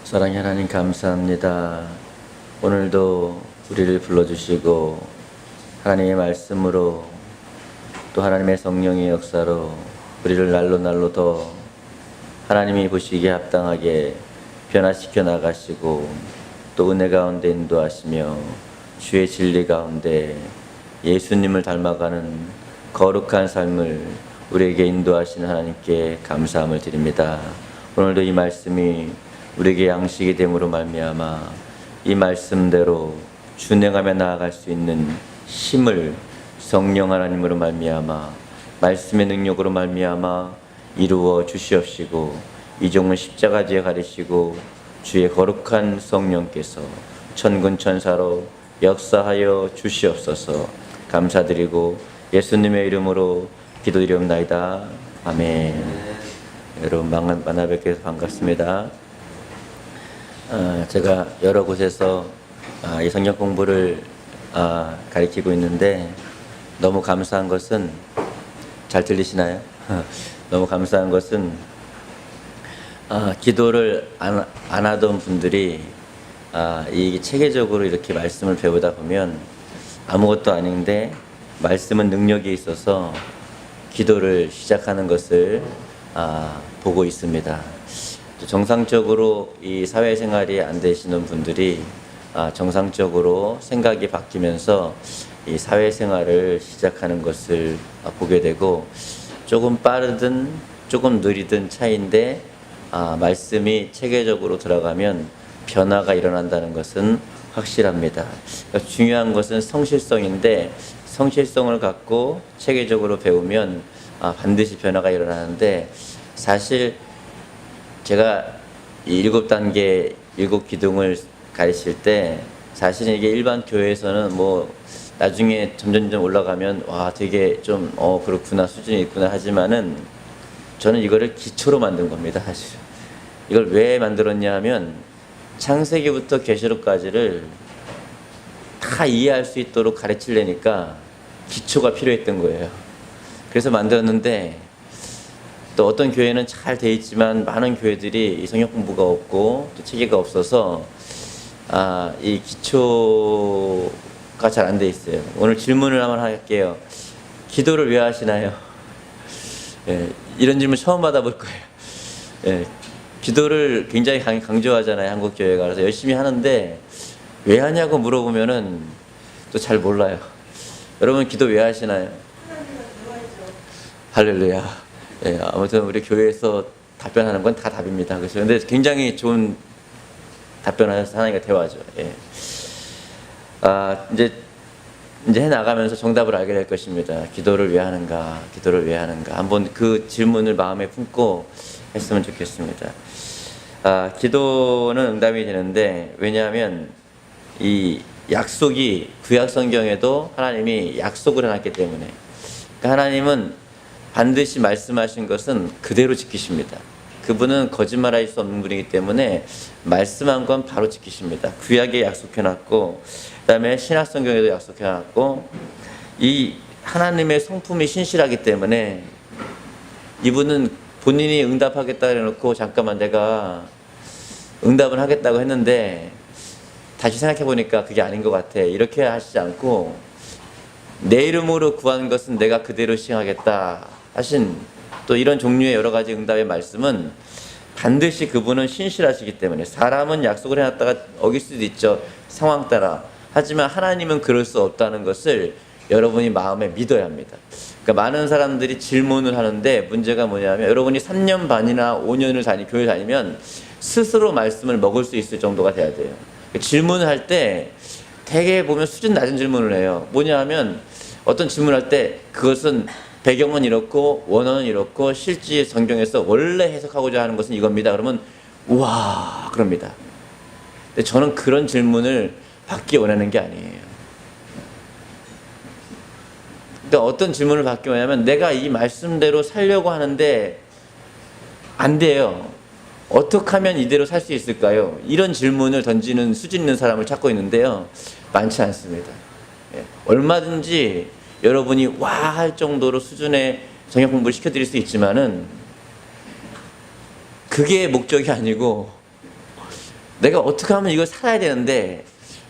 사랑의 하나님 감사합니다. 오늘도 우리를 불러주시고 하나님의 말씀으로 또 하나님의 성령의 역사로 우리를 날로 더 하나님이 보시기에 합당하게 변화시켜 나가시고 또 은혜 가운데 인도하시며 주의 진리 가운데 예수님을 닮아가는 거룩한 삶을 우리에게 인도하시는 하나님께 감사함을 드립니다. 오늘도 이 말씀이 우리에게 양식이 됨으로 말미암아 이 말씀대로 준행하며 나아갈 수 있는 힘을 성령 하나님으로 말미암아 말씀의 능력으로 말미암아 이루어 주시옵시고 이 종은 십자가 지에 가리시고 주의 거룩한 성령께서 천군 천사로 역사하여 주시옵소서. 감사드리고 예수님의 이름으로 기도드리옵나이다. 아멘. 여러분 만나 뵙게 해서 반갑습니다. 제가 여러 곳에서 이 성경 공부를 가르치고 있는데 너무 감사한 것은, 잘 들리시나요? 너무 감사한 것은 기도를 안 하던 분들이 이 체계적으로 이렇게 말씀을 배우다 보면 아무것도 아닌데 말씀은 능력이 있어서 기도를 시작하는 것을 보고 있습니다. 정상적으로 이 사회생활이 안 되시는 분들이 정상적으로 생각이 바뀌면서 이 사회생활을 시작하는 것을 보게 되고, 조금 빠르든 조금 느리든 차이인데 말씀이 체계적으로 들어가면 변화가 일어난다는 것은 확실합니다. 그러니까 중요한 것은 성실성인데 성실성을 갖고 체계적으로 배우면 반드시 변화가 일어나는데, 사실 제가 이 7단계 7기둥을 가르칠 때 사실은 이게 일반 교회에서는 뭐 나중에 점점 올라가면 와 되게 좀 그렇구나 수준이 있구나 하지만은 저는 이거를 기초로 만든 겁니다. 사실 이걸 왜 만들었냐 하면 창세기부터 계시록까지를 다 이해할 수 있도록 가르치려니까 기초가 필요했던 거예요. 그래서 만들었는데, 또 어떤 교회는 잘 돼 있지만 많은 교회들이 이 성경 공부가 없고 또 체계가 없어서 이 기초가 잘 안 돼 있어요. 오늘 질문을 한번 할게요. 기도를 왜 하시나요? 예, 이런 질문 처음 받아볼 거예요. 예, 기도를 굉장히 강조하잖아요, 한국 교회가. 그래서 열심히 하는데 왜 하냐고 물어보면은 또 잘 몰라요. 여러분 기도 왜 하시나요? 할렐루야. 예, 아무튼 우리 교회에서 답변하는 건 다 답입니다. 그래서 근데 굉장히 좋은 답변하셔서 하나님과 대화죠. 예. 이제 해 나가면서 정답을 알게 될 것입니다. 기도를 왜 하는가? 기도를 왜 하는가? 한번 그 질문을 마음에 품고 했으면 좋겠습니다. 기도는 응답이 되는데, 왜냐하면 이 약속이 구약 성경에도 하나님이 약속을 해놨기 때문에, 그러니까 하나님은 반드시 말씀하신 것은 그대로 지키십니다. 그분은 거짓말할 수 없는 분이기 때문에 말씀한 건 바로 지키십니다. 구약에 약속해놨고, 그 다음에 신약성경에도 약속해놨고, 이 하나님의 성품이 신실하기 때문에 이분은 본인이 응답하겠다 해놓고 잠깐만 내가 응답은 하겠다고 했는데 다시 생각해보니까 그게 아닌 것 같아 이렇게 하시지 않고, 내 이름으로 구한 것은 내가 그대로 시행하겠다 하신 또 이런 종류의 여러 가지 응답의 말씀은 반드시 그분은 신실하시기 때문에, 사람은 약속을 해놨다가 어길 수도 있죠, 상황 따라. 하지만 하나님은 그럴 수 없다는 것을 여러분이 마음에 믿어야 합니다. 그러니까 많은 사람들이 질문을 하는데 문제가 뭐냐면, 여러분이 3년 반이나 5년을 교회 다니면 스스로 말씀을 먹을 수 있을 정도가 돼야 돼요. 질문을 할 때 되게 보면 수준 낮은 질문을 해요. 뭐냐 하면 어떤 질문을 할 때 그것은 배경은 이렇고 원어는 이렇고 실제 성경에서 원래 해석하고자 하는 것은 이겁니다. 그러면 우와 그럽니다. 근데 저는 그런 질문을 받기 원하는 게 아니에요. 그러니까 어떤 질문을 받기 원하냐면, 내가 이 말씀대로 살려고 하는데 안 돼요. 어떻게 하면 이대로 살 수 있을까요? 이런 질문을 던지는 수준 있는 사람을 찾고 있는데요, 많지 않습니다. 얼마든지 여러분이 와 할 정도로 수준의 성경 공부를 시켜드릴 수 있지만은 그게 목적이 아니고 내가 어떻게 하면 이걸 살아야 되는데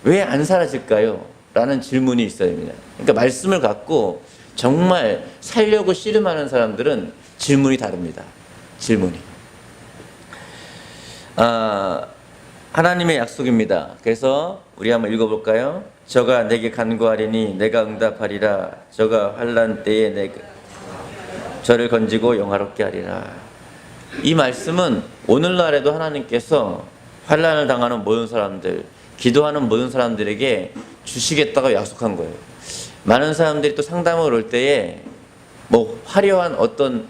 왜 안 사라질까요? 라는 질문이 있어야 됩니다. 그러니까 말씀을 갖고 정말 살려고 씨름하는 사람들은 질문이 다릅니다. 질문이. 하나님의 약속입니다. 그래서 우리 한번 읽어볼까요? 저가 내게 간구하리니 내가 응답하리라. 저가 환난 때에 내가 저를 건지고 영화롭게 하리라. 이 말씀은 오늘날에도 하나님께서 환난을 당하는 모든 사람들, 기도하는 모든 사람들에게 주시겠다고 약속한 거예요. 많은 사람들이 또 상담을 올 때에 뭐 화려한 어떤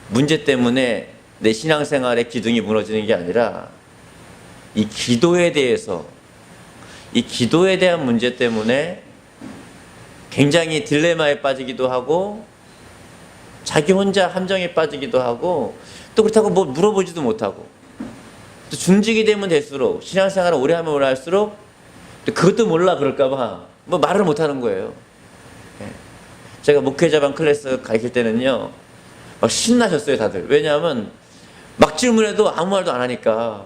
문제 때문에 내 신앙생활의 기둥이 무너지는 게 아니라 이 기도에 대해서, 이 기도에 대한 문제 때문에 굉장히 딜레마에 빠지기도 하고 자기 혼자 함정에 빠지기도 하고 또 그렇다고 뭐 물어보지도 못하고 또 중직이 되면 될수록 신앙생활을 오래 하면 오래 할수록 그것도 몰라 그럴까봐 뭐 말을 못하는 거예요. 제가 목회자반 클래스 가르칠 때는요 막 신나셨어요 다들. 왜냐하면 막 질문해도 아무 말도 안 하니까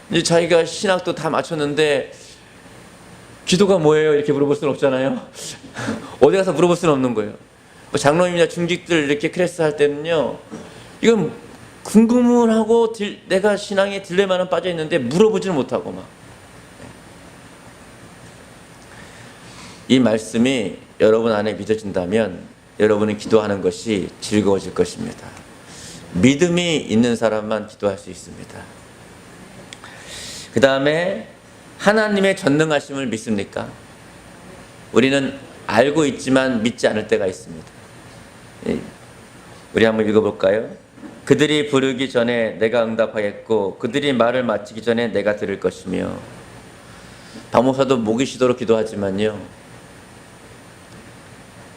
이제 자기가 신학도 다 마쳤는데 기도가 뭐예요? 이렇게 물어볼 수는 없잖아요. 어디 가서 물어볼 수는 없는 거예요. 장로님이나 중직들 이렇게 클래스 할 때는요 이건 궁금을 하고 내가 신앙에 딜레마는 빠져 있는데 물어보지는 못하고 막. 이 말씀이 여러분 안에 믿어진다면 여러분은 기도하는 것이 즐거워질 것입니다. 믿음이 있는 사람만 기도할 수 있습니다. 그 다음에 하나님의 전능하심을 믿습니까? 우리는 알고 있지만 믿지 않을 때가 있습니다. 우리 한번 읽어볼까요? 그들이 부르기 전에 내가 응답하겠고 그들이 말을 마치기 전에 내가 들을 것이며. 박목사도 목이 쉬도록 기도하지만요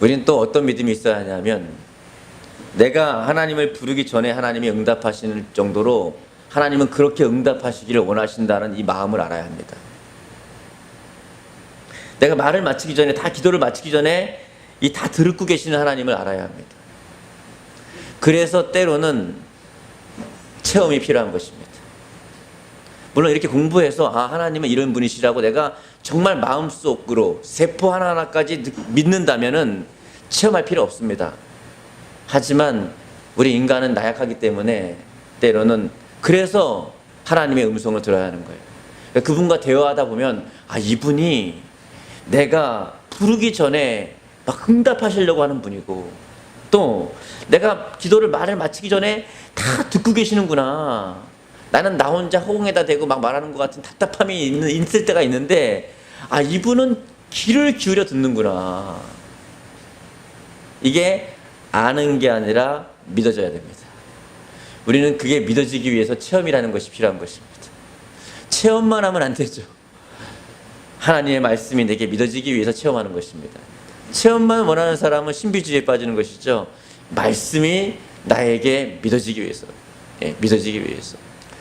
우리는 또 어떤 믿음이 있어야 하냐면 내가 하나님을 부르기 전에 하나님이 응답하시는 정도로 하나님은 그렇게 응답하시기를 원하신다는 이 마음을 알아야 합니다. 내가 말을 마치기 전에, 다 기도를 마치기 전에 이 다 듣고 계시는 하나님을 알아야 합니다. 그래서 때로는 체험이 필요한 것입니다. 물론 이렇게 공부해서 하나님은 이런 분이시라고 내가 정말 마음속으로 세포 하나하나까지 믿는다면은 체험할 필요 없습니다. 하지만 우리 인간은 나약하기 때문에 때로는 그래서 하나님의 음성을 들어야 하는 거예요. 그분과 대화하다 보면 이분이 내가 부르기 전에 막 응답하시려고 하는 분이고 또 내가 기도를 말을 마치기 전에 다 듣고 계시는구나. 나는 나 혼자 허공에다 대고 막 말하는 것 같은 답답함이 있을 때가 있는데 이분은 귀를 기울여 듣는구나. 이게 아는 게 아니라 믿어져야 됩니다. 우리는 그게 믿어지기 위해서 체험이라는 것이 필요한 것입니다. 체험만 하면 안 되죠. 하나님의 말씀이 내게 믿어지기 위해서 체험하는 것입니다. 체험만 원하는 사람은 신비주의에 빠지는 것이죠. 말씀이 나에게 믿어지기 위해서, 믿어지기 위해서.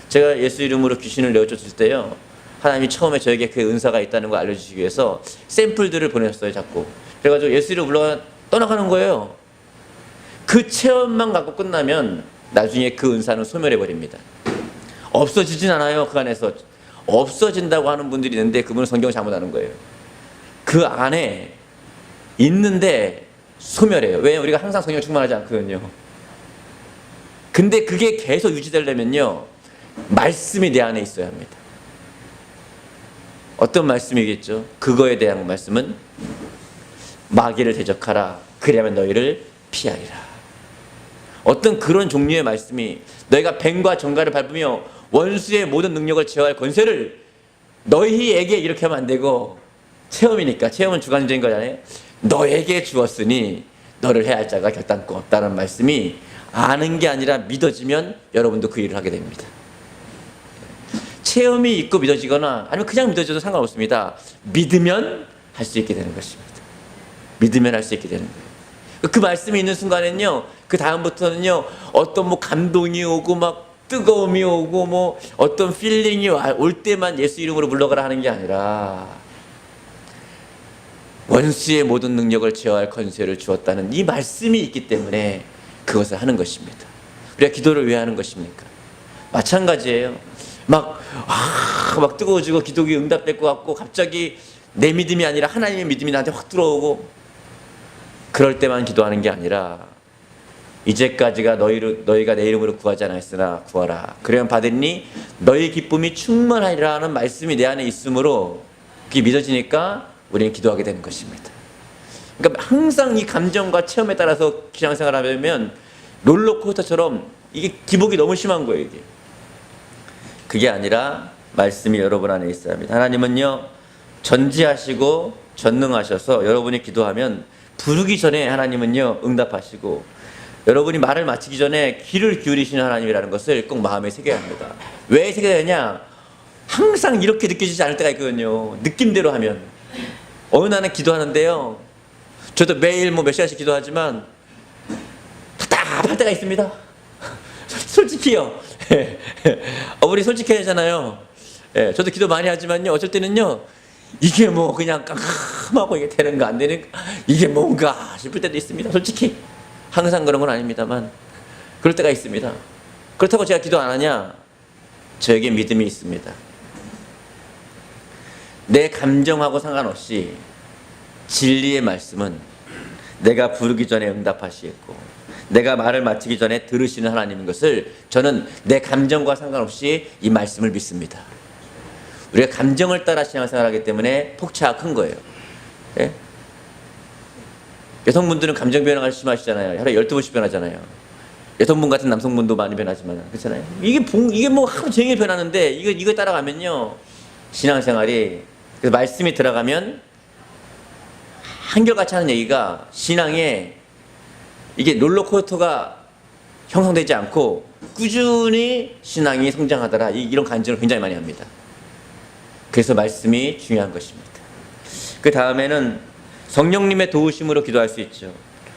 제가 예수 이름으로 귀신을 내어줬을 때요 하나님이 처음에 저에게 그 은사가 있다는 걸 알려주시기 위해서 샘플들을 보냈어요 자꾸. 그래가지고 예수 이름 불러 떠나가는 거예요. 그 체험만 갖고 끝나면 나중에 그 은사는 소멸해버립니다. 없어지진 않아요. 그 안에서 없어진다고 하는 분들이 있는데 그분은 성경을 잘못 아는 거예요. 그 안에 있는데 소멸해요. 왜냐면 우리가 항상 성경을 충만하지 않거든요. 근데 그게 계속 유지되려면요 말씀이 내 안에 있어야 합니다. 어떤 말씀이겠죠? 그거에 대한 말씀은 마귀를 대적하라 그리하면 너희를 피하리라. 어떤 그런 종류의 말씀이 너희가 뱀과 정갈을 밟으며 원수의 모든 능력을 제어할 권세를 너희에게 이렇게 하면 안 되고 체험이니까 체험은 주관적인 거잖아요. 너에게 주었으니 너를 해야 할 자가 결단코 없다는 말씀이 아는 게 아니라 믿어지면 여러분도 그 일을 하게 됩니다. 체험이 있고 믿어지거나 아니면 그냥 믿어져도 상관없습니다. 믿으면 할 수 있게 되는 것입니다. 믿으면 할 수 있게 되는 거예요. 그 말씀이 있는 순간에는요 그 다음부터는요 어떤 뭐 감동이 오고 막 뜨거움이 오고 뭐 어떤 필링이 올 때만 예수 이름으로 물러가라 하는 게 아니라 원수의 모든 능력을 제어할 권세를 주었다는 이 말씀이 있기 때문에 그것을 하는 것입니다. 우리가 기도를 왜 하는 것입니까? 마찬가지예요. 막 뜨거워지고 기도가 응답될 것 같고 갑자기 내 믿음이 아니라 하나님의 믿음이 나한테 확 들어오고 그럴 때만 기도하는 게 아니라 이제까지가 너희가 내 이름으로 구하지 않았으나 구하라. 그러면 받으니 너희 기쁨이 충만하리라는 말씀이 내 안에 있으므로 그게 믿어지니까 우리는 기도하게 되는 것입니다. 그러니까 항상 이 감정과 체험에 따라서 신앙생활을 하면 롤러코스터처럼 이게 기복이 너무 심한 거예요. 이게. 그게 아니라 말씀이 여러분 안에 있어야 합니다. 하나님은요 전지하시고 전능하셔서 여러분이 기도하면 부르기 전에 하나님은요 응답하시고 여러분이 말을 마치기 전에 귀를 기울이시는 하나님이라는 것을 꼭 마음에 새겨야 합니다. 왜 새겨야 하냐? 항상 이렇게 느껴지지 않을 때가 있거든요. 느낌대로 하면. 어느 날은 기도하는데요. 저도 매일 몇 시간씩 기도하지만 답답할 때가 있습니다. 솔직히요. 우리 솔직해야 하잖아요. 저도 기도 많이 하지만요. 어쩔 때는요. 이게 그냥 깜깜하고 이게 되는가 안 되는가 이게 뭔가 싶을 때도 있습니다. 솔직히. 항상 그런 건 아닙니다만 그럴 때가 있습니다. 그렇다고 제가 기도 안 하냐? 저에게 믿음이 있습니다. 내 감정하고 상관없이 진리의 말씀은 내가 부르기 전에 응답하시겠고 내가 말을 마치기 전에 들으시는 하나님인 것을 저는 내 감정과 상관없이 이 말씀을 믿습니다. 우리가 감정을 따라 신앙생활하기 때문에 폭차가 큰 거예요. 예? 여성분들은 감정 변화가 심하시잖아요. 하루에 12번씩 변하잖아요. 여성분 같은 남성분도 많이 변하지만 그렇잖아요. 이게 하루 종일 변하는데 이거 따라가면요 신앙생활이 그래서 말씀이 들어가면 한결같이 하는 얘기가 신앙에 이게 롤러코스터가 형성되지 않고 꾸준히 신앙이 성장하더라 이런 간증을 굉장히 많이 합니다. 그래서 말씀이 중요한 것입니다. 그 다음에는 성령님의 도우심으로 기도할 수 있죠.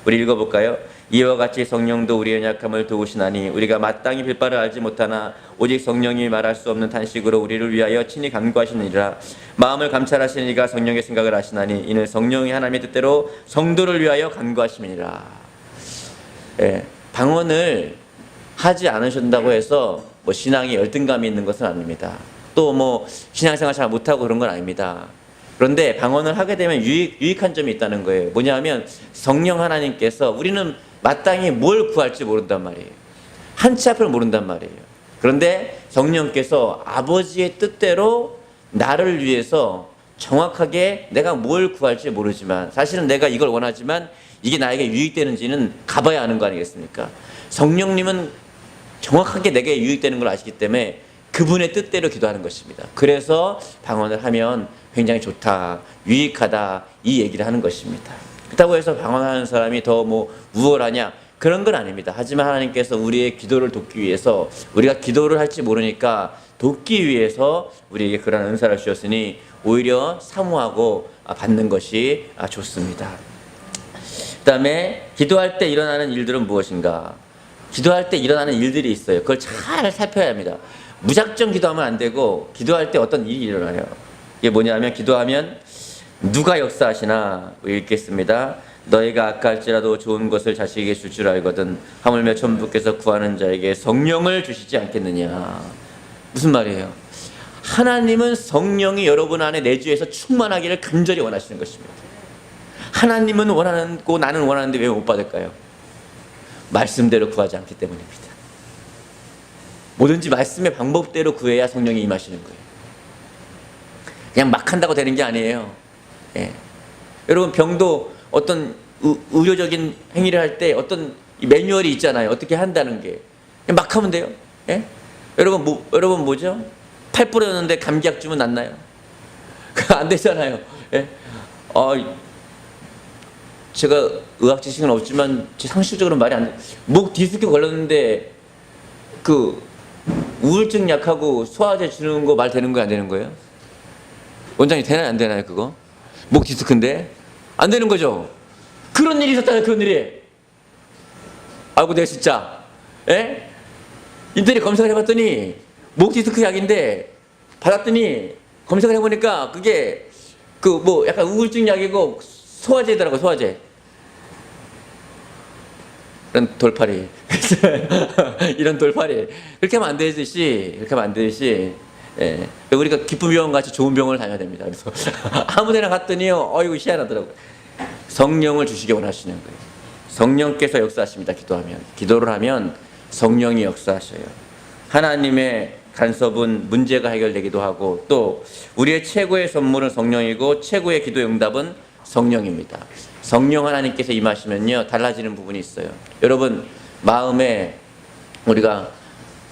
우리 읽어볼까요? 이와 같이 성령도 우리의 연약함을 도우시나니 우리가 마땅히 빌 바를 알지 못하나 오직 성령이 말할 수 없는 탄식으로 우리를 위하여 친히 간구하시느니라. 마음을 감찰하시는 이가 성령의 생각을 아시나니 이는 성령이 하나님의 뜻대로 성도를 위하여 간구하심이니라. 방언을 하지 않으신다고 해서 신앙이 열등감이 있는 것은 아닙니다. 또 신앙생활 잘 못하고 그런 건 아닙니다. 그런데 방언을 하게 되면 유익한 점이 있다는 거예요. 뭐냐 하면 성령 하나님께서 우리는 마땅히 뭘 구할지 모른단 말이에요. 한치 앞을 모른단 말이에요. 그런데 성령께서 아버지의 뜻대로 나를 위해서 정확하게 내가 뭘 구할지 모르지만 사실은 내가 이걸 원하지만 이게 나에게 유익되는지는 가봐야 아는 거 아니겠습니까? 성령님은 정확하게 내게 유익되는 걸 아시기 때문에 그분의 뜻대로 기도하는 것입니다. 그래서 방언을 하면 굉장히 좋다, 유익하다 이 얘기를 하는 것입니다. 그렇다고 해서 방언하는 사람이 더 우월하냐 그런 건 아닙니다. 하지만 하나님께서 우리의 기도를 돕기 위해서 우리가 기도를 할지 모르니까 돕기 위해서 우리에게 그런 은사를 주셨으니 오히려 사모하고 받는 것이 좋습니다. 그 다음에 기도할 때 일어나는 일들은 무엇인가? 기도할 때 일어나는 일들이 있어요. 그걸 잘 살펴야 합니다. 무작정 기도하면 안 되고 기도할 때 어떤 일이 일어나요. 이게 뭐냐면 기도하면 누가 역사하시나 읽겠습니다. 너희가 악할지라도 좋은 것을 자식에게 줄 줄 알거든 하물며 천부께서 구하는 자에게 성령을 주시지 않겠느냐. 무슨 말이에요? 하나님은 성령이 여러분 안에 내주에서 충만하기를 간절히 원하시는 것입니다. 하나님은 원하고 나는 원하는데 왜 못 받을까요? 말씀대로 구하지 않기 때문입니다. 뭐든지 말씀의 방법대로 구해야 성령이 임하시는 거예요. 그냥 막 한다고 되는 게 아니에요. 여러분 병도 어떤 의료적인 행위를 할 때 어떤 매뉴얼이 있잖아요. 어떻게 한다는 게. 그냥 막 하면 돼요. 여러분 뭐죠? 팔 부러졌는데 감기약 주면 낫나요? 안 되잖아요. 제가 의학 지식은 없지만 제 상식적으로 말이 안 돼. 목 디스크 걸렸는데 그 우울증 약하고 소화제 주는 거 말 되는 거예요, 안 되는 거예요? 원장님 되나요, 안 되나요, 그거? 목 디스크인데 안 되는 거죠. 그런 일이 있었다는 그런 일이. 아이고 내가 진짜 인터넷 검색을 해봤더니 목 디스크 약인데 받았더니 검색을 해보니까 그게 약간 우울증 약이고 소화제더라고, 소화제. 그런 돌팔이. 이런 돌팔이. 그렇게 하면 안 되듯이, 예. 우리가 기쁜 병원 같이 좋은 병원을 다녀야 됩니다. 그래서 아무 데나 갔더니요, 어이구, 희한하더라고요. 성령을 주시기 원하시는 거예요. 성령께서 역사하십니다. 기도를 하면 성령이 역사하셔요. 하나님의 간섭은 문제가 해결되기도 하고, 또 우리의 최고의 선물은 성령이고 최고의 기도 응답은 성령입니다. 성령 하나님께서 임하시면요, 달라지는 부분이 있어요. 여러분, 마음에 우리가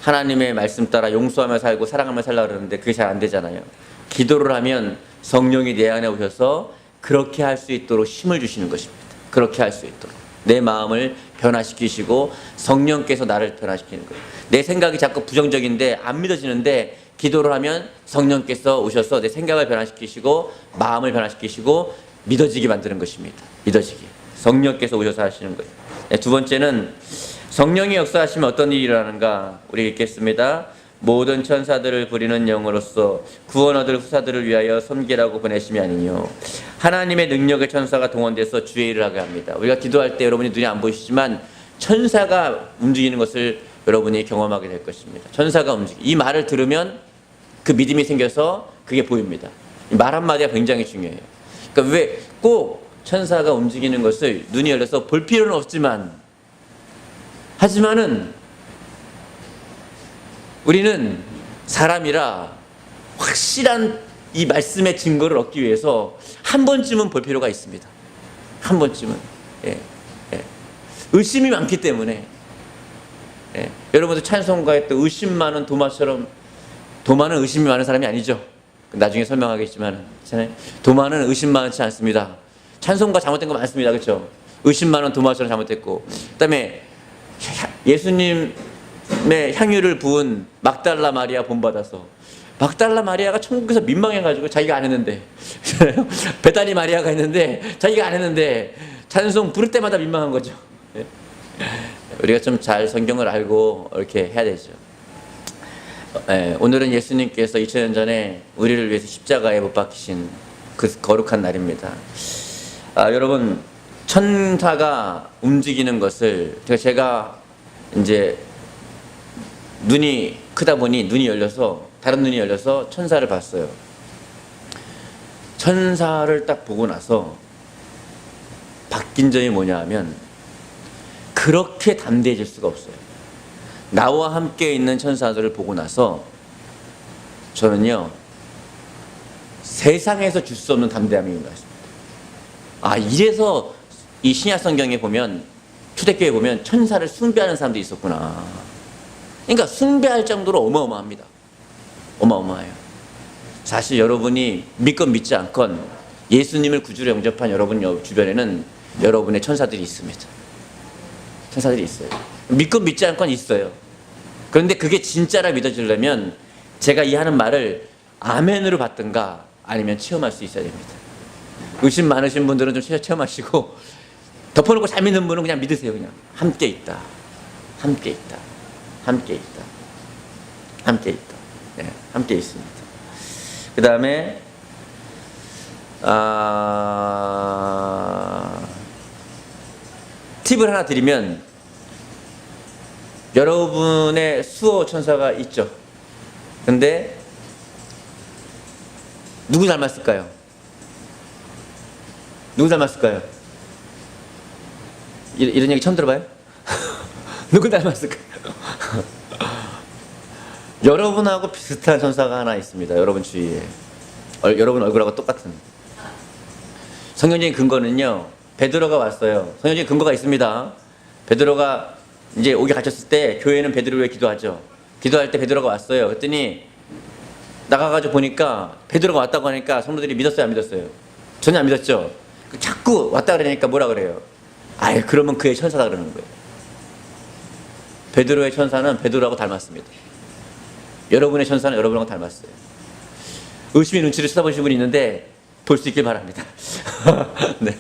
하나님의 말씀 따라 용서하며 살고 사랑하며 살려고 그러는데 그게 잘 안 되잖아요. 기도를 하면 성령이 내 안에 오셔서 그렇게 할 수 있도록 힘을 주시는 것입니다. 그렇게 할 수 있도록 내 마음을 변화시키시고 성령께서 나를 변화시키는 거예요. 내 생각이 자꾸 부정적인데 안 믿어지는데 기도를 하면 성령께서 오셔서 내 생각을 변화시키시고 마음을 변화시키시고 믿어지게 만드는 것입니다. 믿어지게. 성령께서 오셔서 하시는 거예요. 네, 두 번째는 성령이 역사하시면 어떤 일이 일어나는가? 우리 읽겠습니다. 모든 천사들을 부리는 영으로서 구원 얻을 후사들을 위하여 섬기라고 보내심이 아니뇨. 하나님의 능력의 천사가 동원돼서 주의 일을 하게 합니다. 우리가 기도할 때 여러분이 눈이 안 보이시지만 천사가 움직이는 것을 여러분이 경험하게 될 것입니다. 천사가 이 말을 들으면 그 믿음이 생겨서 그게 보입니다. 말 한마디가 굉장히 중요해요. 그러니까 왜 꼭 천사가 움직이는 것을 눈이 열려서 볼 필요는 하지만은 우리는 사람이라 확실한 이 말씀의 증거를 얻기 위해서 한 번쯤은 볼 필요가 있습니다. 한 번쯤은. 예. 의심이 많기 때문에. 예. 여러분들 찬송가에 또 의심 많은 도마처럼, 도마는 의심이 많은 사람이 아니죠. 나중에 설명하겠지만, 도마는 의심 많지 않습니다. 찬송가 잘못된 거 많습니다. 그렇죠? 의심 많은 도마처럼 잘못됐고, 그다음에 예수님의 향유를 부은 막달라 마리아 본받아서, 막달라 마리아가 천국에서 민망해가지고 자기가 안 했는데, 베다니 마리아가 했는데 자기가 안 했는데 찬송 부를 때마다 민망한 거죠. 우리가 좀 잘 성경을 알고 이렇게 해야 되죠. 오늘은 예수님께서 2000년 전에 우리를 위해서 십자가에 못 박히신 그 거룩한 날입니다. 여러분, 천사가 움직이는 것을 제가 이제 눈이 크다 보니 다른 눈이 열려서 천사를 봤어요. 천사를 딱 보고 나서 바뀐 점이 뭐냐 하면 그렇게 담대해질 수가 없어요. 나와 함께 있는 천사들을 보고 나서 저는요, 세상에서 줄 수 없는 담대함이 있는 것 같습니다. 이래서 이 신약 성경에 보면, 초대교회에 보면 천사를 숭배하는 사람도 있었구나. 그러니까 숭배할 정도로 어마어마합니다. 어마어마해요. 사실 여러분이 믿건 믿지 않건 예수님을 구주로 영접한 여러분 주변에는 여러분의 천사들이 있습니다. 천사들이 있어요. 믿건 믿지 않건 있어요. 그런데 그게 진짜라 믿어지려면 제가 이 하는 말을 아멘으로 받든가 아니면 체험할 수 있어야 됩니다. 의심 많으신 분들은 좀 체험하시고, 덮어놓고 잘 믿는 분은 그냥 믿으세요. 그냥 함께 있다, 함께 있다, 함께 있다, 함께 있다. 네, 함께 있습니다. 그 다음에 팁을 하나 드리면, 여러분의 수호 천사가 있죠. 근데 누구 닮았을까요? 누구 닮았을까요? 이런 얘기 처음 들어봐요? 누구 닮았을까요? 여러분하고 비슷한 천사가 하나 있습니다. 여러분 주위에. 여러분 얼굴하고 똑같은. 성경적인 근거는요, 베드로가 왔어요. 성경적인 근거가 있습니다. 베드로가 이제 오게 갇혔을 때 교회는 베드로를 위해 기도하죠. 기도할 때 베드로가 왔어요. 그랬더니 나가가지고 보니까 베드로가 왔다고 하니까 성도들이 믿었어요, 안 믿었어요? 전혀 안 믿었죠. 자꾸 왔다 그러니까 뭐라 그래요? 그러면 그의 천사다 그러는 거예요. 베드로의 천사는 베드로하고 닮았습니다. 여러분의 천사는 여러분하고 닮았어요. 의심의 눈치를 쳐다보시는 분이 있는데 볼 수 있길 바랍니다. 네.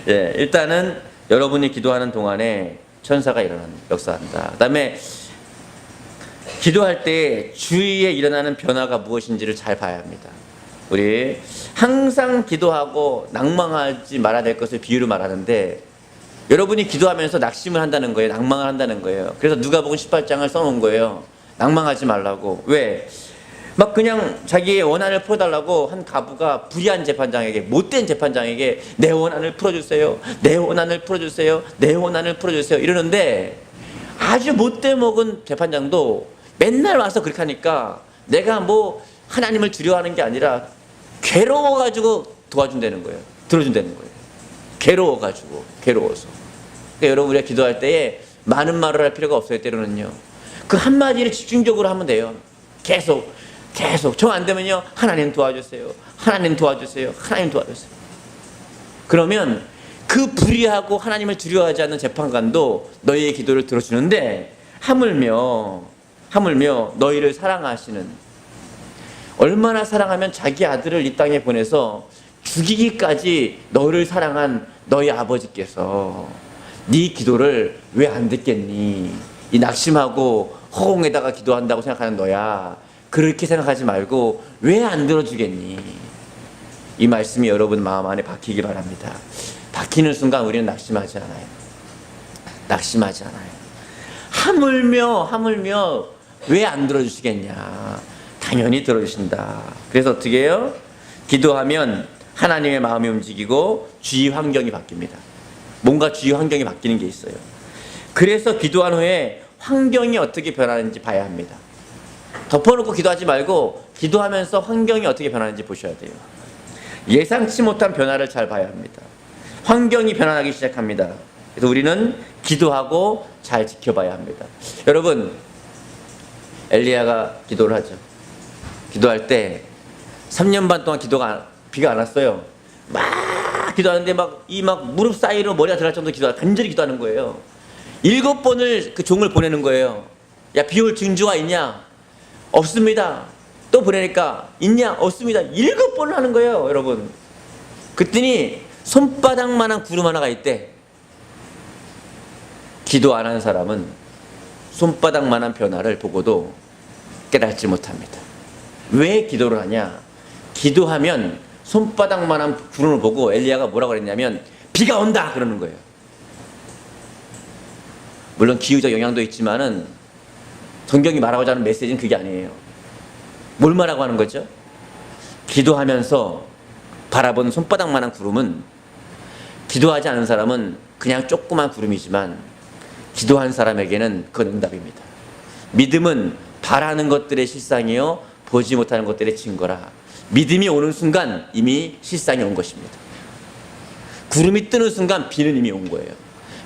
예, 일단은 여러분이 기도하는 동안에 천사가 역사한다. 그 다음에 기도할 때 주위에 일어나는 변화가 무엇인지를 잘 봐야 합니다. 우리 항상 기도하고 낭망하지 말아야 될 것을 비유로 말하는데, 여러분이 기도하면서 낙심을 한다는 거예요. 낭망을 한다는 거예요. 그래서 누가복음 18장을 써놓은 거예요. 낭망하지 말라고. 왜? 막 그냥 자기의 원한을 풀어달라고 한 가부가 불의한 재판장에게, 못된 재판장에게 내 원한을 풀어주세요, 내 원한을 풀어주세요, 내 원한을 풀어주세요 이러는데, 아주 못돼 먹은 재판장도 맨날 와서 그렇게 하니까 내가 뭐 하나님을 두려워하는 게 아니라 괴로워가지고 도와준다는 거예요. 들어준다는 거예요. 괴로워서. 그러니까 여러분, 우리가 기도할 때에 많은 말을 할 필요가 없어요. 때로는요, 그 한마디를 집중적으로 하면 돼요. 계속 정 안 되면요, 하나님 도와주세요, 하나님 도와주세요, 하나님 도와주세요. 그러면 그 불의하고 하나님을 두려워하지 않는 재판관도 너희의 기도를 들어주는데, 하물며 너희를 사랑하시는, 얼마나 사랑하면 자기 아들을 이 땅에 보내서 죽이기까지 너를 사랑한 너희 아버지께서 네 기도를 왜 안 듣겠니? 이 낙심하고 허공에다가 기도한다고 생각하는 너야, 그렇게 생각하지 말고 왜 안 들어주겠니? 이 말씀이 여러분 마음 안에 박히기 바랍니다. 박히는 순간 우리는 낙심하지 않아요. 하물며 왜 안 들어주시겠냐? 당연히 들어주신다. 그래서 어떻게 해요? 기도하면 하나님의 마음이 움직이고 주위 환경이 바뀝니다. 뭔가 주위 환경이 바뀌는 게 있어요. 그래서 기도한 후에 환경이 어떻게 변하는지 봐야 합니다. 덮어놓고 기도하지 말고 기도하면서 환경이 어떻게 변하는지 보셔야 돼요. 예상치 못한 변화를 잘 봐야 합니다. 환경이 변화하기 시작합니다. 그래서 우리는 기도하고 잘 지켜봐야 합니다. 여러분, 엘리야가 기도를 하죠. 기도할 때 3년 반 동안 비가 안 왔어요. 막 기도하는데 막 무릎 사이로 머리가 들어갈 정도로 간절히 기도하는 거예요. 7번을 그 종을 보내는 거예요. 야, 비 올 징조가 있냐? 없습니다. 또 보내니까 있냐? 없습니다. 7번을 하는 거예요, 여러분. 그랬더니 손바닥만한 구름 하나가 있대. 기도 안 한 사람은 손바닥만한 변화를 보고도 깨닫지 못합니다. 왜 기도를 하냐? 기도하면 손바닥만한 구름을 보고 엘리야가 뭐라고 그랬냐면 비가 온다 그러는 거예요. 물론 기후적 영향도 있지만은 성경이 말하고자 하는 메시지는 그게 아니에요. 뭘 말하고 하는 거죠? 기도하면서 바라본 손바닥만한 구름은, 기도하지 않은 사람은 그냥 조그만 구름이지만 기도한 사람에게는 그건 응답입니다. 믿음은 바라는 것들의 실상이요 보지 못하는 것들의 증거라. 믿음이 오는 순간 이미 실상이 온 것입니다. 구름이 뜨는 순간 비는 이미 온 거예요.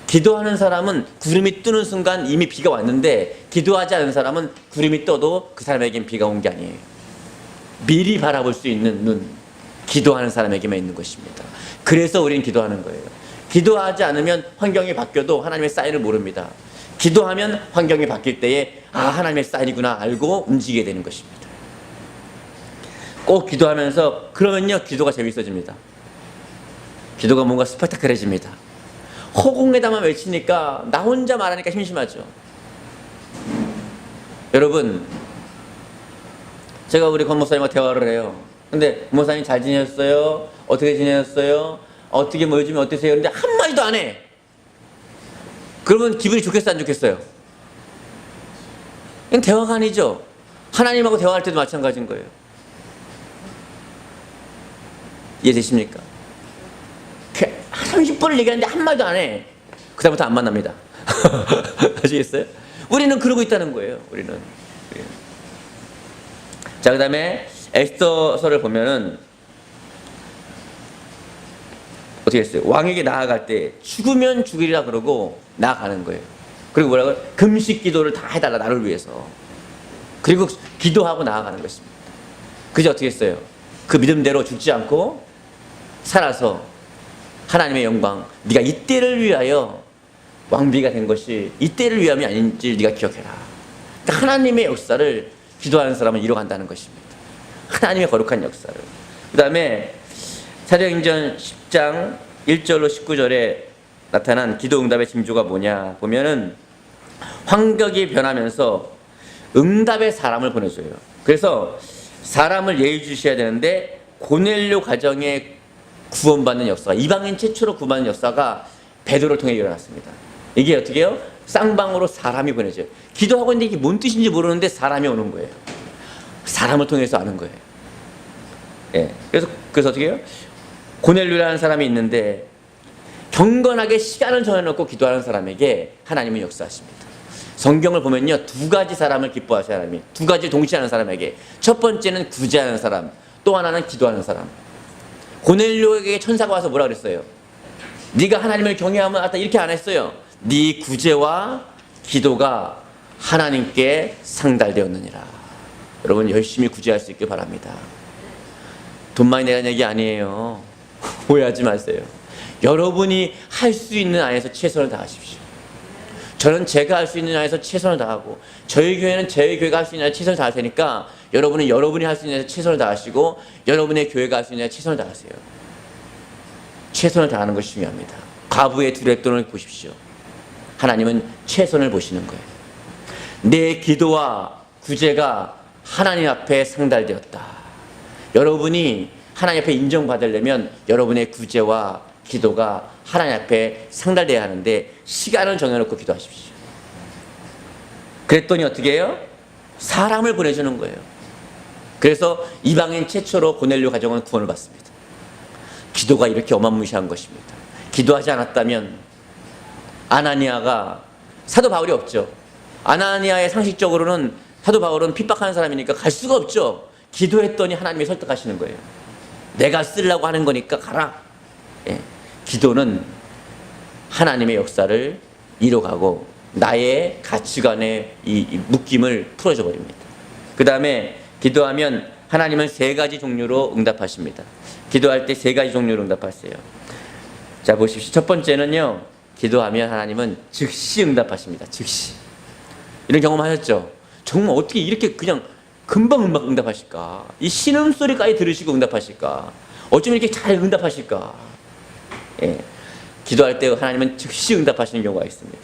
기도하는 사람은 구름이 뜨는 순간 이미 비가 왔는데, 기도하지 않은 사람은 구름이 떠도 그 사람에겐 비가 온 게 아니에요. 미리 바라볼 수 있는 눈, 기도하는 사람에게만 있는 것입니다. 그래서 우리는 기도하는 거예요. 기도하지 않으면 환경이 바뀌어도 하나님의 사인을 모릅니다. 기도하면 환경이 바뀔 때에 하나님의 사인이구나 알고 움직이게 되는 것입니다. 꼭 기도하면서, 그러면요 기도가 재밌어집니다. 기도가 뭔가 스펙타클해집니다. 허공에다만 외치니까 나 혼자 말하니까 심심하죠. 여러분, 제가 우리 권 목사님과 대화를 해요. 근데 목사님 잘 지내셨어요? 어떻게 지내셨어요? 어떻게 뭐 요즘에 어떠세요? 근데 한마디도 안 해. 그러면 기분이 좋겠어요, 안 좋겠어요? 그냥 대화가 아니죠. 하나님하고 대화할 때도 마찬가지인 거예요. 이해되십니까? 30분을 얘기하는데 한마디도 안 해. 그 다음부터 안 만납니다. 아시겠어요? 우리는 그러고 있다는 거예요. 우리는. 자, 그 다음에 에스더서를 보면은 어떻게 했어요? 왕에게 나아갈 때 죽으면 죽으리라 그러고 나아가는 거예요. 그리고 뭐라고요? 금식 기도를 다 해달라, 나를 위해서. 그리고 기도하고 나아가는 것입니다. 그제 어떻게 했어요? 그 믿음대로 죽지 않고 살아서 하나님의 영광, 네가 이때를 위하여 왕비가 된 것이 이때를 위함이 아닌지 네가 기억해라. 그러니까 하나님의 역사를 기도하는 사람은 이뤄간다는 것입니다. 하나님의 거룩한 역사를. 그 다음에 사도행전 10장 1절로 19절에 나타난 기도 응답의 징조가 뭐냐 보면은, 환경이 변하면서 응답의 사람을 보내줘요. 그래서 사람을 예의주시해야 되는데 고넬료 가정에 구원받는 역사가, 이방인 최초로 구원받는 역사가 베드로를 통해 일어났습니다. 이게 어떻게 해요? 쌍방으로 사람이 보내져요. 기도하고 있는데 이게 뭔 뜻인지 모르는데 사람이 오는 거예요. 사람을 통해서 아는 거예요. 예. 그래서 어떻게 해요? 고넬료라는 사람이 있는데 경건하게 시간을 정해놓고 기도하는 사람에게 하나님은 역사하십니다. 성경을 보면요, 두 가지 사람을 기뻐하시는 하나님이, 두 가지 동시에 하는 사람에게, 첫 번째는 구제하는 사람, 또 하나는 기도하는 사람. 고넬료에게 천사가 와서 뭐라 그랬어요? 네가 하나님을 경외하면 알았다, 이렇게 안 했어요. 네 구제와 기도가 하나님께 상달되었느니라. 여러분 열심히 구제할 수 있길 바랍니다. 돈 많이 내라는 얘기 아니에요. 오해하지 마세요. 여러분이 할 수 있는 안에서 최선을 다하십시오. 저는 제가 할 수 있는 안에서 최선을 다하고, 저희 교회는 저희 교회가 할 수 있는 안에서 최선을 다할 테니까 여러분은 여러분이 할 수 있는 안에서 최선을 다하시고, 여러분의 교회가 할 수 있는 안에서 최선을 다하세요. 최선을 다하는 것이 중요합니다. 과부의 두랫돈을 보십시오. 하나님은 최선을 보시는 거예요. 내 기도와 구제가 하나님 앞에 상달되었다. 여러분이 하나님 앞에 인정받으려면 여러분의 구제와 기도가 하나님 앞에 상달돼야 하는데 시간을 정해놓고 기도하십시오. 그랬더니 어떻게 해요? 사람을 보내주는 거예요. 그래서 이방인 최초로 고넬료 가정은 구원을 받습니다. 기도가 이렇게 어마무시한 것입니다. 기도하지 않았다면 아나니아가, 사도 바울이 없죠. 아나니아의 상식적으로는 사도 바울은 핍박하는 사람이니까 갈 수가 없죠. 기도했더니 하나님이 설득하시는 거예요. 내가 쓰려고 하는 거니까 가라. 예. 기도는 하나님의 역사를 이뤄가고 나의 가치관의 이 묶임을 풀어줘 버립니다. 그 다음에 기도하면 하나님은 세 가지 종류로 응답하십니다. 기도할 때 세 가지 종류로 응답하세요. 자, 보십시오. 첫 번째는요, 기도하면 하나님은 즉시 응답하십니다. 즉시. 이런 경험 하셨죠? 정말 어떻게 이렇게 그냥 금방 응답하실까? 이 신음소리까지 들으시고 응답하실까? 어쩜 이렇게 잘 응답하실까? 예. 기도할 때 하나님은 즉시 응답하시는 경우가 있습니다.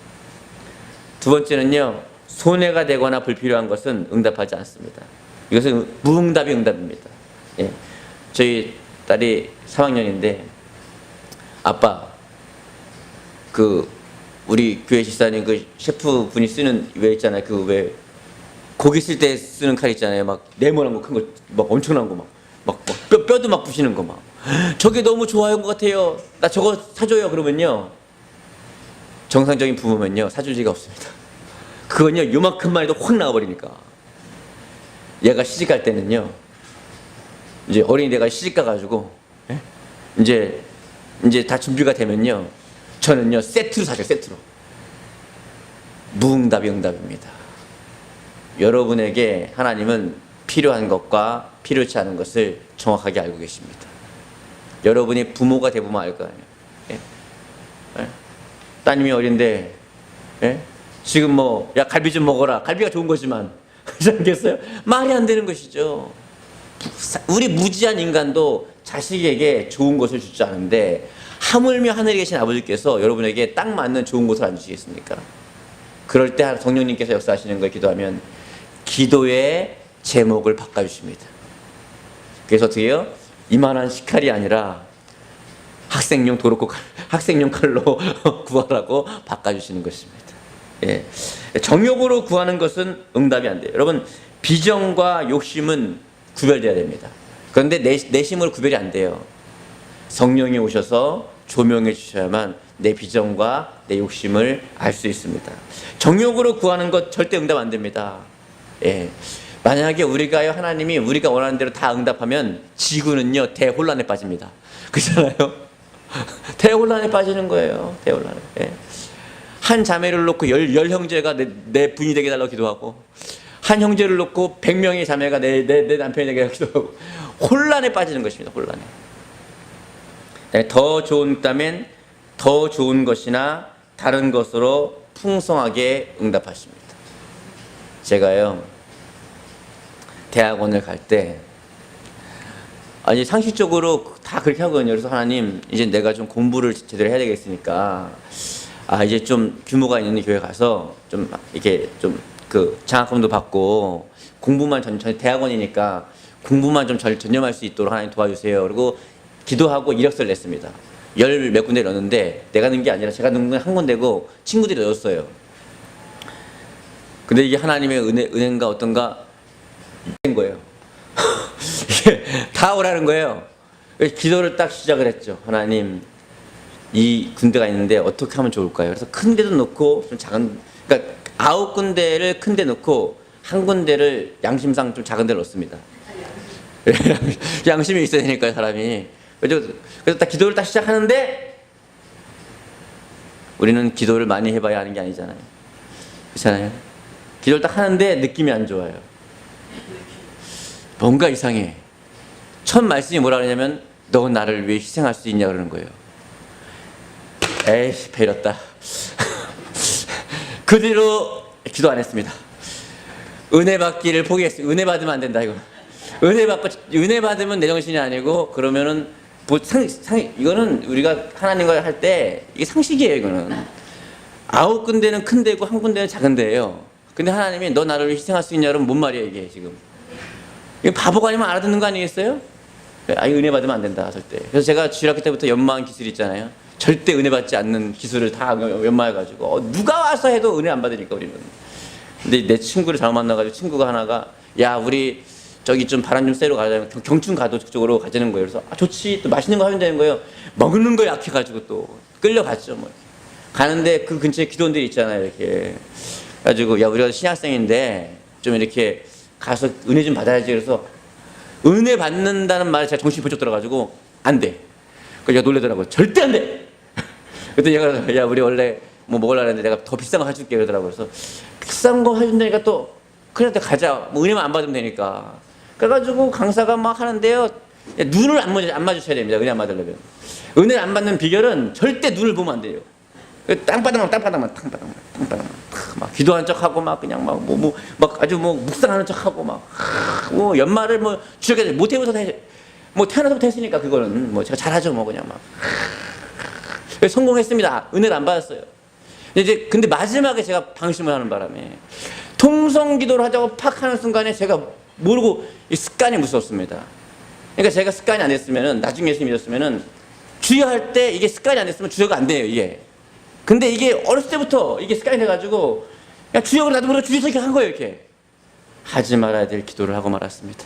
두 번째는요, 손해가 되거나 불필요한 것은 응답하지 않습니다. 이것은 무응답이 응답입니다. 예. 저희 딸이 3학년인데 아빠, 우리 교회 집사님 셰프 분이 쓰는 왜 있잖아요. 고기 쓸 때 쓰는 칼 있잖아요. 막 네모난 거, 큰 거, 막 엄청난 거, 뼈도 막 부시는 거 막. 저게 너무 좋아하는 것 같아요. 나 저거 사줘요. 그러면요, 정상적인 부모면요, 사줄 리가 없습니다. 그건요, 요만큼만 해도 확 나와버리니까. 얘가 시집갈 때는요, 이제 어린이대가 시집 가가지고, 이제 다 준비가 되면요, 저는요, 세트로 사죠, 세트로. 무응답이 응답입니다. 여러분에게 하나님은 필요한 것과 필요치 않은 것을 정확하게 알고 계십니다. 여러분이 부모가 대부분 알 거 아니에요. 예? 예? 따님이 어린데, 예? 지금 야, 갈비 좀 먹어라. 갈비가 좋은 거지만. 그렇지 않겠어요? 말이 안 되는 것이죠. 우리 무지한 인간도 자식에게 좋은 것을 줄 줄 아는데, 하물며 하늘에 계신 아버지께서 여러분에게 딱 맞는 좋은 것을 안 주시겠습니까? 그럴 때 성령님께서 역사하시는 걸 기도하면 기도의 제목을 바꿔주십니다. 그래서 어떻게 해요? 이만한 식칼이 아니라 학생용 학생용 칼로 구하라고 바꿔주시는 것입니다. 예. 정욕으로 구하는 것은 응답이 안 돼요. 여러분, 비정과 욕심은 구별돼야 됩니다. 그런데 내심으로 구별이 안 돼요. 성령이 오셔서 조명해 주셔야만 내 비정과 내 욕심을 알 수 있습니다. 정욕으로 구하는 것 절대 응답 안 됩니다. 예. 만약에 하나님이 우리가 원하는 대로 다 응답하면 지구는요, 대혼란에 빠집니다. 그렇잖아요? 대혼란에 빠지는 거예요. 대혼란에. 예. 한 자매를 놓고 열 형제가 내 부인이 되게 달라고 기도하고, 한 형제를 놓고 100명의 자매가 내 남편이 되게 기도하고, 혼란에 빠지는 것입니다. 혼란에. 더 좋은 땀엔 더 좋은 것이나 다른 것으로 풍성하게 응답하십니다. 제가요, 대학원을 갈 때, 아니, 상식적으로 다 그렇게 하거든요. 그래서 하나님, 이제 내가 좀 공부를 제대로 해야 되겠으니까, 이제 좀 규모가 있는 교회 가서 좀 이렇게 좀 장학금도 받고 공부만 대학원이니까 공부만 좀 전념할 수 있도록 하나님 도와주세요. 그리고 기도하고 이력서를 냈습니다. 열 몇 군데 넣었는데 내가 넣은 게 아니라 제가 넣은 건 한 군데고 친구들이 넣었어요. 근데 이게 하나님의 은혜인가 어떤가 된 거예요. 이게 다 오라는 거예요. 기도를 딱 시작을 했죠. 하나님, 이 군대가 있는데 어떻게 하면 좋을까요? 그래서 큰 데도 넣고 좀 작은, 그러니까 9군데를 큰 데 넣고 한 군데를 양심상 좀 작은 데를 넣습니다. 양심이 있어야 되니까요, 사람이. 그래서 딱 기도를 딱 시작하는데 우리는 기도를 많이 해봐야 하는 게 아니잖아요. 그렇잖아요. 기도를 딱 하는데 느낌이 안 좋아요. 뭔가 이상해. 첫 말씀이 뭐라 그러냐면 너 나를 위해 희생할 수 있냐 그러는 거예요. 에이, 배렸다. 그 뒤로 기도 안 했습니다. 은혜 받기를 포기했어요. 은혜 받으면 안 된다, 이거. 은혜 받으면 내 정신이 아니고, 그러면은, 이거는 우리가 하나님과 할 때, 이게 상식이에요, 이거는. 9군데는 큰 데고, 한 군데는 작은 데예요. 근데 하나님이 너 나를 위해 희생할 수 있냐, 그러면 뭔 말이에요, 이게 지금. 이거 바보가 아니면 알아듣는 거 아니겠어요? 아, 이거 은혜 받으면 안 된다, 절대. 그래서 제가 주일학교 때부터 연마한 기술 있잖아요. 절대 은혜 받지 않는 기술을 다 연마해가지고, 누가 와서 해도 은혜 안 받으니까, 우리는. 근데 내 친구를 잘못 만나가지고 친구가 하나가, 야, 우리 저기 좀 바람 좀 쐬러 가자면 경춘 가도 그쪽으로 가자는 거예요. 그래서 아, 좋지. 또 맛있는 거 하면 되는 거예요. 먹는 거 약해가지고 또 끌려갔죠. 뭐 가는데 그 근처에 기도원들이 있잖아요. 이렇게 가지고 야, 우리가 신학생인데 좀 이렇게 가서 은혜 좀 받아야지. 그래서 은혜 받는다는 말에 제가 정신이 번쩍 들어가지고 안 돼. 그래서 얘가 놀래더라고요. 절대 안 돼. 그때 얘가 야, 우리 원래 뭐 먹으려고 했는데 내가 더 비싼 거 사줄게 그러더라고요. 그래서 비싼 거 해준다니까 또 그래 가자. 뭐 은혜만 안 받으면 되니까. 그래가지고 강사가 막 하는데요. 눈을 안 마주쳐야 됩니다. 은혜 안 받으려면. 은혜를 안 받는 비결은 절대 눈을 보면 안 돼요. 땅바닥만 막 기도하는 척하고 막 그냥 막 아주 뭐 묵상하는 척하고 막 뭐 연말을 뭐 주역에 못 해보서 뭐 태어나서부터 했으니까 그거는 뭐 제가 잘하죠 뭐 그냥 막 성공했습니다. 은혜를 안 받았어요. 이제 근데 마지막에 제가 방심을 하는 바람에 통성 기도를 하자고 팍 하는 순간에 제가 모르고 이 습관이 무섭습니다. 그러니까 제가 습관이 안 됐으면은 나중에 예수 믿었으면은 주여 할 때 이게 습관이 안 됐으면 주여가 안 돼요, 이게. 근데 이게 어렸을 때부터 이게 습관이 돼가지고 그냥 주여 나도 모르고 주여 이렇게 한 거예요, 이렇게. 하지 말아야 될 기도를 하고 말았습니다.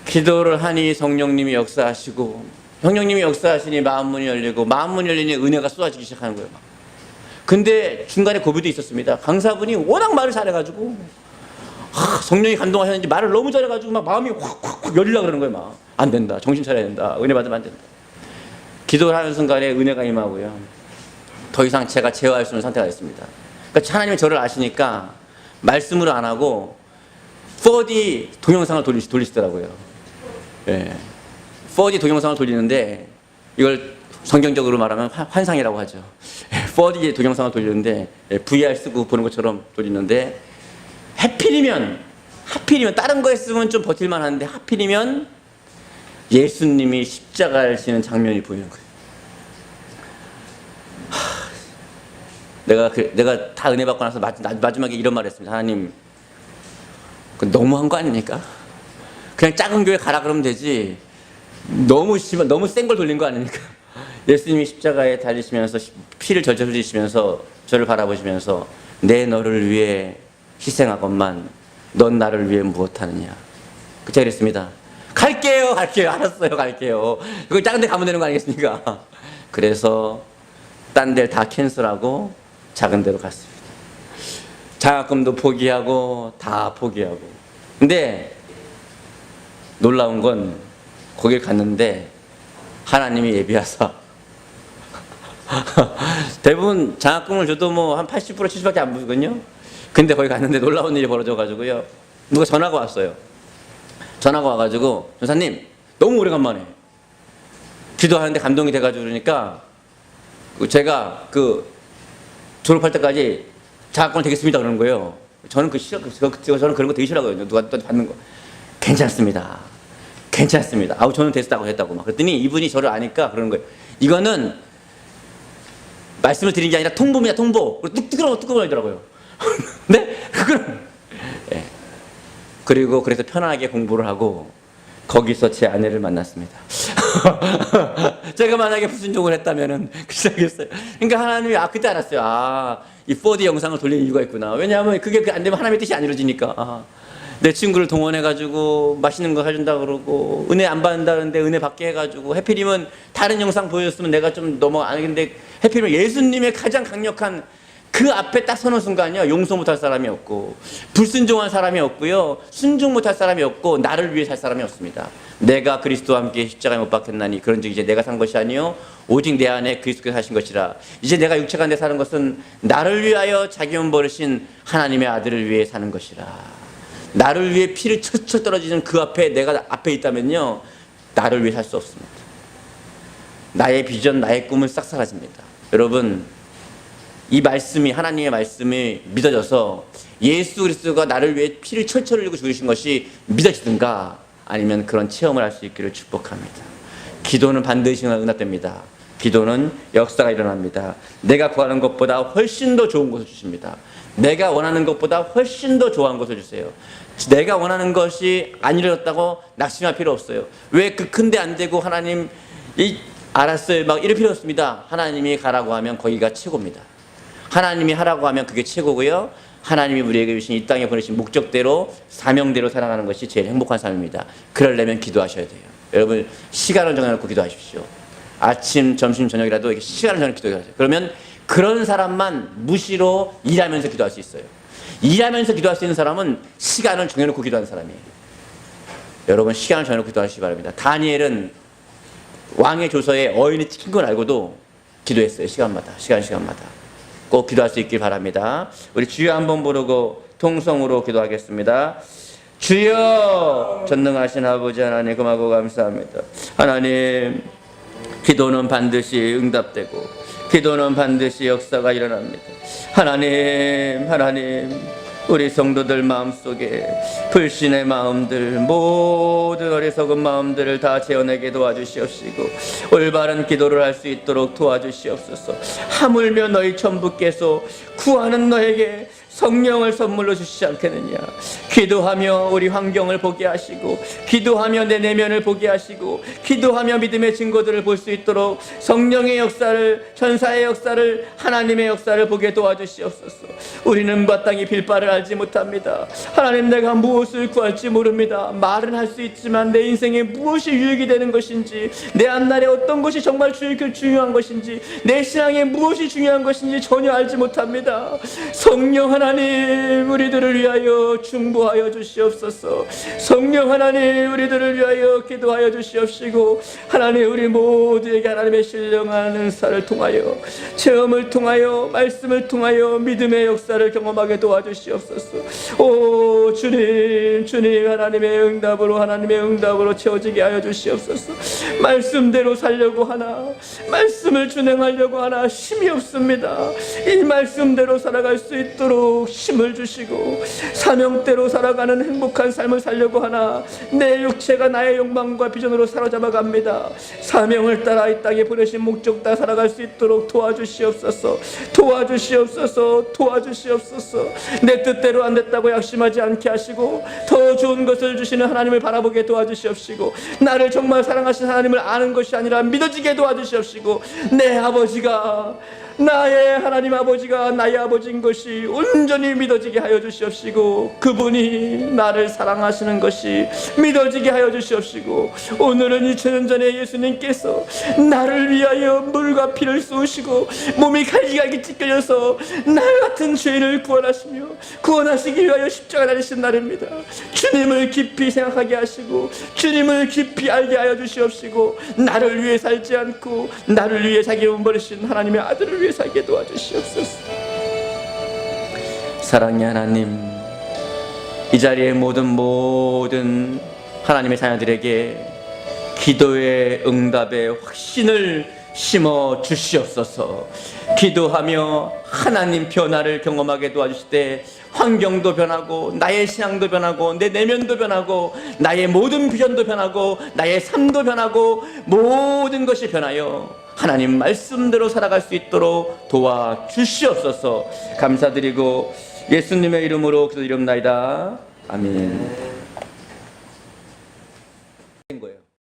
기도를 하니 성령님이 역사하시고 성령님이 역사하시니 마음 문이 열리고 마음 문이 열리니 은혜가 쏟아지기 시작하는 거예요. 막. 근데 중간에 고비도 있었습니다. 강사분이 워낙 말을 잘해가지고 성령이 감동하셨는지 말을 너무 잘해가지고 막 마음이 확 열리려고 그러는 거예요. 막. 안 된다. 정신 차려야 된다. 은혜 받으면 안 된다. 기도를 하는 순간에 은혜가 임하고요. 더 이상 제가 제어할 수 없는 상태가 됐습니다. 그러니까 하나님이 저를 아시니까 말씀으로 안 하고 4D 동영상을 돌리시더라고요. 예. 4D 동영상을 돌리는데 이걸 성경적으로 말하면 환상이라고 하죠. 4D 동영상을 돌리는데 VR 쓰고 보는 것처럼 돌리는데 하필이면 다른 거 했으면 좀 버틸만 하는데 하필이면 예수님이 십자가를 지는 장면이 보이는 거예요. 내가 다 은혜 받고 나서 마지막에 이런 말을 했습니다. 하나님, 그 너무한 거 아닙니까? 그냥 작은 교회 가라 그러면 되지. 너무 센 걸 돌린 거 아닙니까? 예수님이 십자가에 달리시면서 피를 절절 흘리시면서 저를 바라보시면서 내 너를 위해 희생하건만 넌 나를 위해 무엇하느냐. 그쵸 그랬습니다. 갈게요. 알았어요. 갈게요. 그걸 작은 데 가면 되는 거 아니겠습니까? 그래서 딴 데를 다 캔슬하고 작은 데로 갔습니다. 장학금도 포기하고 다 포기하고. 근데 놀라운 건 거길 갔는데 하나님이 예비하사 대부분 장학금을 줘도 뭐 한 80% 70%밖에 안 주거든요. 근데 거기 갔는데 놀라운 일이 벌어져가지고요. 누가 전화가 왔어요. 전화가 와가지고 전사님 너무 오래간만에 기도하는데 감동이 돼가지고 그러니까 제가 그 졸업할 때까지 장학금을 되겠습니다 그러는 거예요. 저는 저는 그런 거 되게 싫어하거든요. 누가 또 받는 거. 괜찮습니다. 아우 저는 됐다고 했다고 막 그랬더니 이분이 저를 아니까 그러는 거예요. 이거는 말씀을 드린 게 아니라 통보입니다. 통보. 뚝 끊어지더라고요. 네? 그건 네. 그리고 그래서 편안하게 공부를 하고 거기서 제 아내를 만났습니다. 제가 만약에 불순종을 했다면은 그렇겠어요. 그러니까 하나님이 그때 알았어요. 이 4D 영상을 돌릴 이유가 있구나. 왜냐하면 그게 안 되면 하나님의 뜻이 안 이루어지니까. 내 친구를 동원해가지고 맛있는 거 사준다 그러고 은혜 안 받는다는데 은혜 받게 해가지고 해필이면 다른 영상 보여줬으면 내가 좀 근데 해필이면 예수님의 가장 강력한 그 앞에 딱 서는 순간이요, 용서 못할 사람이 없고 불순종한 사람이 없고요, 순종 못할 사람이 없고 나를 위해 살 사람이 없습니다. 내가 그리스도와 함께 십자가에 못 박혔나니 그런즉 이제 내가 산 것이 아니요 오직 내 안에 그리스도께서 하신 것이라. 이제 내가 육체가 내 사는 것은 나를 위하여 자기 몸 버리신 하나님의 아들을 위해 사는 것이라. 나를 위해 피를 철철 떨어지는 그 앞에 내가 앞에 있다면요, 나를 위해 살 수 없습니다. 나의 비전, 나의 꿈은 싹 사라집니다. 여러분, 이 말씀이, 하나님의 말씀이 믿어져서 예수 그리스도가 나를 위해 피를 철철 흘리고 죽으신 것이 믿어지든가 아니면 그런 체험을 할 수 있기를 축복합니다. 기도는 반드시 응답됩니다. 기도는 역사가 일어납니다. 내가 구하는 것보다 훨씬 더 좋은 것을 주십니다. 내가 원하는 것보다 훨씬 더 좋아하는 것을 주세요. 내가 원하는 것이 안 이루어졌다고 낙심할 필요 없어요. 왜 그 큰데 안 되고 하나님 알았어요 막 이럴 필요 없습니다. 하나님이 가라고 하면 거기가 최고입니다. 하나님이 하라고 하면 그게 최고고요. 하나님이 우리에게 주신 이 땅에 보내신 목적대로 사명대로 살아가는 것이 제일 행복한 삶입니다. 그러려면 기도하셔야 돼요. 여러분, 시간을 정해놓고 기도하십시오. 아침, 점심, 저녁이라도 이렇게 시간을 정해놓고 기도하세요. 그러면 그런 사람만 무시로 일하면서 기도할 수 있어요. 일하면서 기도할 수 있는 사람은 시간을 정해놓고 기도하는 사람이에요. 여러분, 시간을 정해놓고 기도하시기 바랍니다. 다니엘은 왕의 조서에 어인이 찍힌 걸 알고도 기도했어요. 시간마다. 꼭 기도할 수 있길 바랍니다. 우리 주여 한번 부르고 통성으로 기도하겠습니다. 주여, 전능하신 아버지 하나님, 고맙고 감사합니다. 하나님, 기도는 반드시 응답되고 기도는 반드시 역사가 일어납니다. 하나님, 우리 성도들 마음속에 불신의 마음들, 모든 어리석은 마음들을 다 재어내게 도와주시옵시고 올바른 기도를 할 수 있도록 도와주시옵소서. 하물며 너희 천부께서 구하는 너에게 성령을 선물로 주시지 않겠느냐. 기도하며 우리 환경을 보게 하시고 기도하며 내 내면을 보게 하시고 기도하며 믿음의 증거들을 볼 수 있도록 성령의 역사를, 천사의 역사를, 하나님의 역사를 보게 도와주시옵소서. 우리는 마땅히 빌 바를 알지 못합니다. 하나님, 내가 무엇을 구할지 모릅니다. 말은 할 수 있지만 내 인생에 무엇이 유익이 되는 것인지, 내 앞날에 어떤 것이 정말 중요한 것인지, 내 신앙에 무엇이 중요한 것인지 전혀 알지 못합니다. 성령 하나님, 우리들을 위하여 충보하여 주시옵소서. 성령 하나님, 우리들을 위하여 기도하여 주시옵시고 하나님, 우리 모두에게 하나님의 신령한 은사를 통하여, 체험을 통하여, 말씀을 통하여 믿음의 역사를 경험하게 도와주시옵소서. 오 주님, 하나님의 응답으로 채워지게 하여 주시옵소서. 말씀대로 살려고 하나, 말씀을 준행하려고 하나 힘이 없습니다. 이 말씀대로 살아갈 수 있도록 힘을 주시고 사명대로 살아가는 행복한 삶을 살려고 하나 내 육체가 나의 욕망과 비전으로 사로잡아 갑니다. 사명을 따라 이 땅에 보내신 목적 따라 살아갈 수 있도록 도와주시옵소서. 내 뜻대로 안 됐다고 약심하지 않게 하시고 더 좋은 것을 주시는 하나님을 바라보게 도와주시옵시고 나를 정말 사랑하신 하나님을 아는 것이 아니라 믿어지게 도와주시옵시고 내 아버지가, 나의 하나님 아버지가 나의 아버지인 것이 온전히 믿어지게 하여 주시옵시고 그분이 나를 사랑하시는 것이 믿어지게 하여 주시옵시고 오늘은 2000년 전에 예수님께서 나를 위하여 물과 피를 쏘시고 몸이 갈기갈기 찢겨져서 나 같은 죄인을 구원하시기 위하여 십자가 달리신 날입니다. 주님을 깊이 생각하게 하시고 주님을 깊이 알게 하여 주시옵시고 나를 위해 살지 않고 나를 위해 자기 몸 버리신 하나님의 아들을 위해 살게 도와주시옵소서. 사랑의 하나님, 이 자리에 모든 하나님의 자녀들에게 기도의 응답의 확신을 심어 주시옵소서. 기도하며 하나님 변화를 경험하게 도와주실 때 환경도 변하고 나의 신앙도 변하고 내 내면도 변하고 나의 모든 비전도 변하고 나의 삶도 변하고 모든 것이 변하여 하나님 말씀대로 살아갈 수 있도록 도와주시옵소서. 감사드리고 예수님의 이름으로 기도드립니다. 아멘.